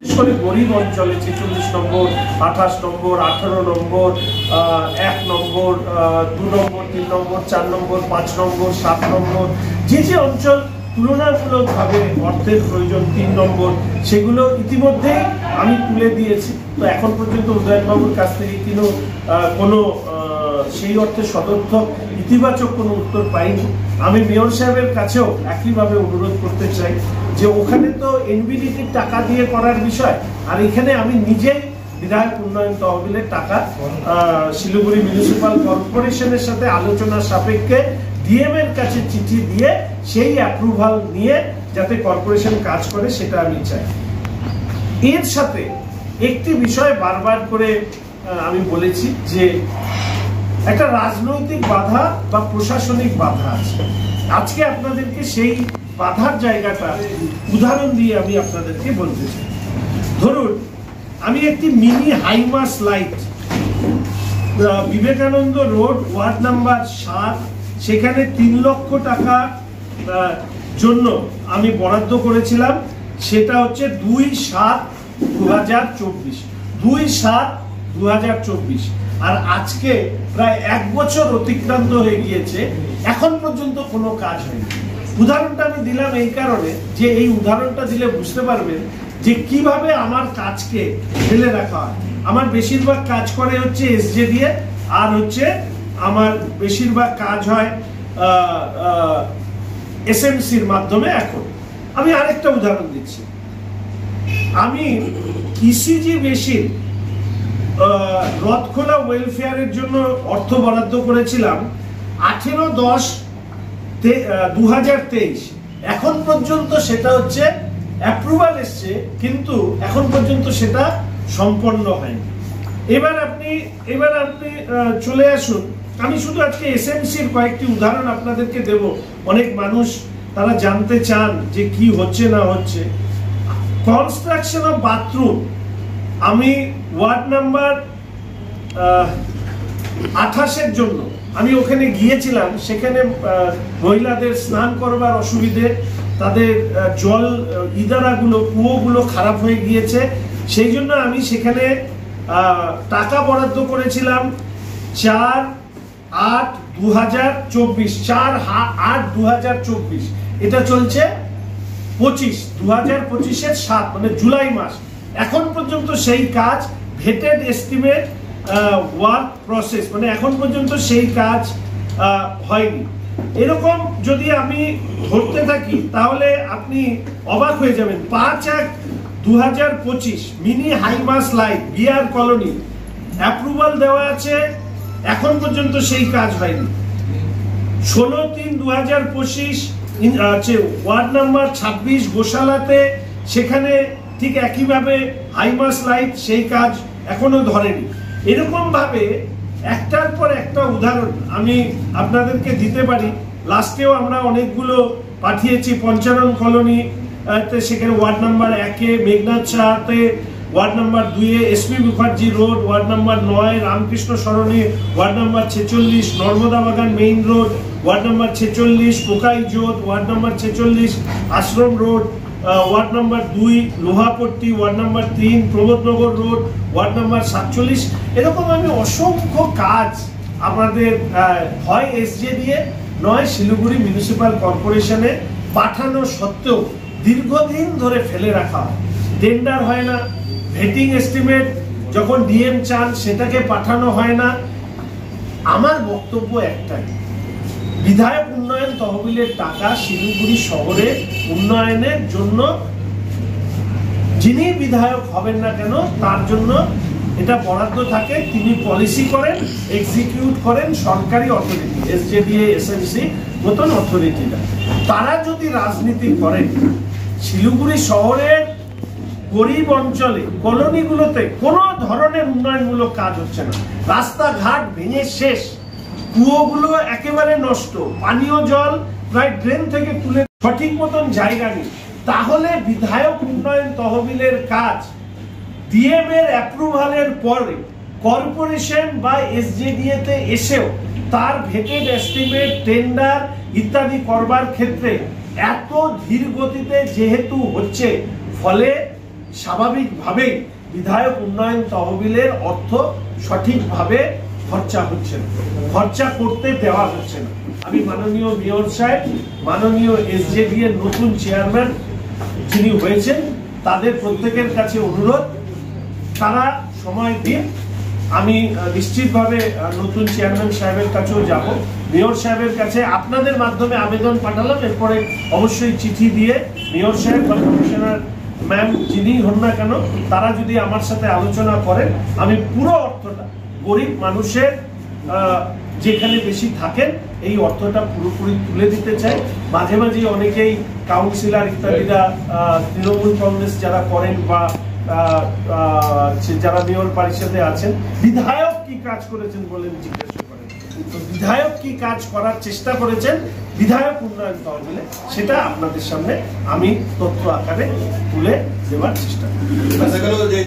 গরিব অঞ্চলে ৪৬ নম্বর, ২৮ নম্বর, ১৮ নম্বর, ১ নম্বর, ২ নম্বর, ৩ নম্বর, ৪ নম্বর, ৫ নম্বর, ৭ নম্বর, যে অঞ্চল তুলনামূলকভাবে অর্থের প্রয়োজন ৩ নম্বর, সেগুলো ইতিমধ্যে আমি তুলে দিয়েছি। তো এখন পর্যন্ত উদয়নবাবুর কাছ থেকে কোনো সেই অর্থে সদর্থক ইতিবাচক কোনো উত্তর পাইনি। আমি মেয়র সাহেবের কাছেও একইভাবে অনুরোধ করতে চাই যে ওখানে তো এনবিডিটির টাকা দিয়ে করার বিষয়, আর এখানে আমি নিজেই বিধায়ক উন্নয়ন তহবিলের টাকা শিলিগুড়ি মিউনিসিপাল কর্পোরেশনের সাথে আলোচনা সাপেক্ষে ডিএম এর কাছে চিঠি দিয়ে সেই অ্যাপ্রুভাল নিয়ে যাতে কর্পোরেশন কাজ করে সেটা আমি চাই। এর সাথে একটি বিষয় বারবার করে আমি বলেছি যে একটা রাজনৈতিক বাধা বা প্রশাসনিক বাধা আছে। আজকে আপনাদেরকে সেই বাধার জায়গাটা উদাহরণ দিয়ে আমি আপনাদেরকে বলতে চাই। ধরুন আমি একটি mini high mast light Vivekananda road ward number ৭ সেখানে ৩ লক্ষ টাকা জন্য আমি বরাদ্দ করেছিলাম। সেটা হচ্ছে ২/৭/২০২৪ ২/৭/২০২৪ আর আজকে প্রায় ১ বছর অতিক্রান্ত হয়ে গিয়েছে, এখন পর্যন্ত কোনো কাজ হয়নি। উদাহরণটা আমি দিলাম এই কারণে যে এই উদাহরণটা দিলে বুঝতে পারবেন যে কিভাবে আমার কাজকে ফেলে রাখা হয়। আমার বেশিরভাগ কাজ করে হচ্ছে এসজে দিয়ে, আর হচ্ছে আমার বেশিরভাগ কাজ হয় এসএমসির মাধ্যমে। এখন আমি আরেকটা উদাহরণ দিচ্ছি। আমি ইসিজি মেশিন রথখোলা ওয়েলফেয়ারের জন্য অর্থ বরাদ্দ করেছিলাম 18/10/2023। এখন পর্যন্ত সেটা হচ্ছে অ্যাপ্রুভাল এসছে, কিন্তু এখন পর্যন্ত সেটা সম্পন্ন হয়নি। এবার আপনি চলে আসুন। আমি শুধু আজকে এসএমসির কয়েকটি উদাহরণ আপনাদেরকে দেব। অনেক মানুষ তারা জানতে চান যে কি হচ্ছে না হচ্ছে। কনস্ট্রাকশন অফ বাথরুম আমি ওয়ার্ড নাম্বার ২৮-এর জন্য আমি ওখানে গিয়েছিলাম। সেখানে মহিলাদের স্নান করবার অসুবিধে, তাদের জল ইদারাগুলো কুয়োগুলো খারাপ হয়ে গিয়েছে, সেই জন্য আমি সেখানে টাকা বরাদ্দ করেছিলাম ৪/৮/২০২৪ ৪/৮/২০২৪। এটা চলছে 2025-এর ৭ মানে জুলাই মাস। এখন পর্যন্ত সেই কাজ ভেটেড এস্টিমেট ওয়ার্ক প্রসেস মানে এখন পর্যন্ত সেই কাজ হয়নি। এরকম যদি আমি ধরতে থাকি তাহলে আপনি অবাক হয়ে যাবেন। ৫/১/২০২৫ mini high mast light BR colony approval দেওয়া আছে, এখন পর্যন্ত সেই কাজ হয়নি। ১৬/৩/২০২৫ ওয়ার্ড নাম্বার ২৬ গোশালাতে সেখানে ঠিক একইভাবে হাইমাস লাইট সেই কাজ এখনো ধরেনি। এরকম ভাবে একটার পর একটা উদাহরণ আমি আপনাদেরকে দিতে পারি। লাস্টেও আমরা অনেকগুলো পাঠিয়েছি। পঞ্চানন কলোনি সেখানে ওয়ার্ড নাম্বার ১-এ, মেঘনাথ শাহতে ওয়ার্ড নাম্বার ২-এ, SP Mukherjee road ward number ৯, Ramakrishna Sarani ward number ৪৬, Narmada Bagan main road ward number ৪৬, Pokai Jot ward number ৪৬, Ashram road ward number ২, Lohapatti ward number ৩, Prabodhnagar road ward number ৪৭। এরকম আমি অসংখ্য কাজ আমাদের হয় এসজে দিয়ে নয় শিলিগুড়ি মিউনিসিপাল কর্পোরেশনে পাঠানো সত্ত্বেও দীর্ঘদিন ধরে ফেলে রাখা হয়। টেন্ডার হয় না, ভেটিং এস্টিমেট যখন ডিএম চান সেটাকে পাঠানো হয় না। আমার বক্তব্য একটাই, বিধায়ক উন্নয়ন তহবিলের টাকা শিলিগুড়ি শহরের উন্নয়নের জন্য যিনি বিধায়ক হবেন না কেন তার জন্য এটা বরাদ্দ থাকে। তিনি পলিসি করেন, এক্সিকিউট করেন সরকারি অথরিটি, এসজেডিএ এসএমসি মতন অথরিটিরা। তারা যদি রাজনীতি করেন, শিলিগুড়ি শহরের গরিব অঞ্চলে কলোনিগুলোতে কোনো ধরনের উন্নয়নমূলক কাজ হচ্ছে না, রাস্তাঘাট ভেঙে শেষ, কুয়োগুলো একেবারে নষ্ট, পানীয় জল প্রায় ড্রেন থেকে তুলে সঠিক মতন জায়গা নেই, তাহলে বিধায়ক উন্নয়ন তহবিলের কাজ ডিএম এর অ্যাপ্রুভালের পরে কর্পোরেশন বা এসজেডিএ তে এসেও তার ভেটেড এস্টিমেট টেন্ডার ইত্যাদি করবার ক্ষেত্রে এত ধীর গতিতে যেহেতু হচ্ছে, ফলে স্বাভাবিকভাবেই বিধায়ক উন্নয়ন তহবিলের অর্থ সঠিকভাবে খরচা হচ্ছে না, খরচা করতে দেওয়া হচ্ছে না। আমি মাননীয় মেয়র সাহেব, মাননীয় এসজেডি এর নতুন চেয়ারম্যান যিনি হয়েছেন তাদের প্রত্যেকের কাছে অনুরোধ, তারা সময় দিন। আমি নিশ্চিতভাবে নতুন চেয়ারম্যান সাহেবের কাছেও যাব, মেয়র সাহেবের কাছে আপনাদের মাধ্যমে আবেদন পাঠালাম, এরপরে অবশ্যই চিঠি দিয়ে মেয়র সাহেব বা কমিশনার ম্যাম যিনি হন না কেন তারা যদি আমার সাথে আলোচনা করেন, আমি পুরো অর্থটা গরিব মানুষের যেখানে বেশি থাকেন এই অর্থটা পুরোপুরি তুলে দিতে চাই। মাঝে মাঝে অনেকেই কাউন্সিলর ইত্যাদিরা তৃণমূল কংগ্রেস যারা করেন বা যারা মেয়র পরিষদে আছেন, বিধায়ক কি কাজ করেছেন বলেন জিজ্ঞাসা করেন, তো বিধায়ক কি কাজ করার চেষ্টা করেছেন বিধায়ক উন্নয়ন তহবিলে, সেটা আপনাদের সামনে আমি তথ্য আকারে তুলে দেওয়ার চেষ্টা করি।